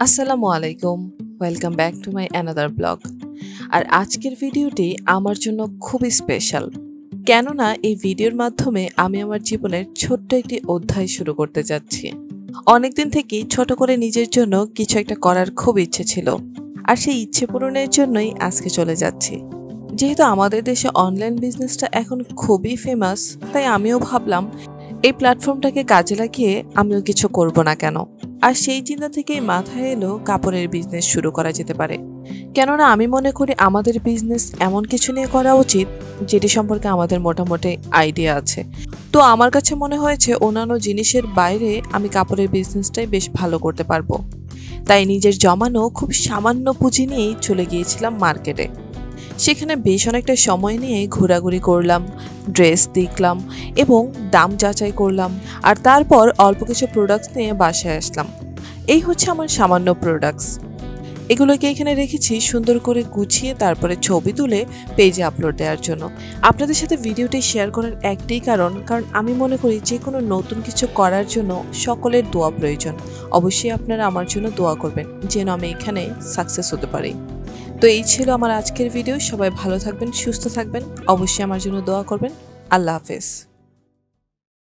আসসালামু আলাইকুম। Welcome back to my another blog. আর আজকের ভিডিওটি আমার জন্য খুবই স্পেশাল। কেননা এই ভিডিওর মাধ্যমে আমি আমার জীবনের ছোট্ট একটি অধ্যায় শুরু করতে যাচ্ছি। অনেকদিন থেকেই ছোট করে নিজের জন্য কিছু একটা করার খুব ইচ্ছে ছিল। আর সেই ইচ্ছে পূরণের জন্যই আজকে চলে যাচ্ছি। যেহেতু আমাদের দেশে অনলাইন বিজনেসটা এখন খুবই ফেমাস, তাই আমিও ভাবলাম এই প্ল্যাটফর্মটাকে কাজে লাগিয়ে আমিও কিছু করব না কেন। আর সেই চিন্তা থেকেই মাথায় এলো কাপড়ের বিজনেস শুরু করা যেতে পারে। কেননা আমি মনে করি আমাদের বিজনেস এমন কিছু নিয়ে করা উচিত যেটি সম্পর্কে আমাদের মোটামুটি আইডিয়া আছে। তো আমার কাছে মনে হয়েছে অন্যান্য জিনিসের বাইরে আমি কাপড়ের বিজনেসটাই বেশ ভালো করতে পারবো। তাই নিজের জমানো খুব সামান্য পুঁজি নিয়েই চলে গিয়েছিলাম মার্কেটে। সেখানে বেশ অনেকটা সময় নিয়ে ঘোরাঘুরি করলাম, ড্রেস দেখলাম এবং দাম যাচাই করলাম। আর তারপর অল্প কিছু প্রোডাক্টস নিয়ে বাসায় আসলাম। এই হচ্ছে আমার সামান্য প্রোডাক্টস। এগুলোকে এখানে রেখেছি সুন্দর করে গুছিয়ে, তারপরে ছবি তুলে পেজে আপলোড দেওয়ার জন্য। আপনাদের সাথে ভিডিওটি শেয়ার করার একটাই কারণ আমি মনে করি যে কোনো নতুন কিছু করার জন্য সকলের দোয়া প্রয়োজন। অবশ্যই আপনারা আমার জন্য দোয়া করবেন যেন আমি এখানে সাকসেস হতে পারি। তো এই ছিল আমার আজকের ভিডিও। সবাই ভালো থাকবেন, সুস্থ থাকবেন, অবশ্যই আমার জন্য দোয়া করবেন। আল্লাহ হাফেজ।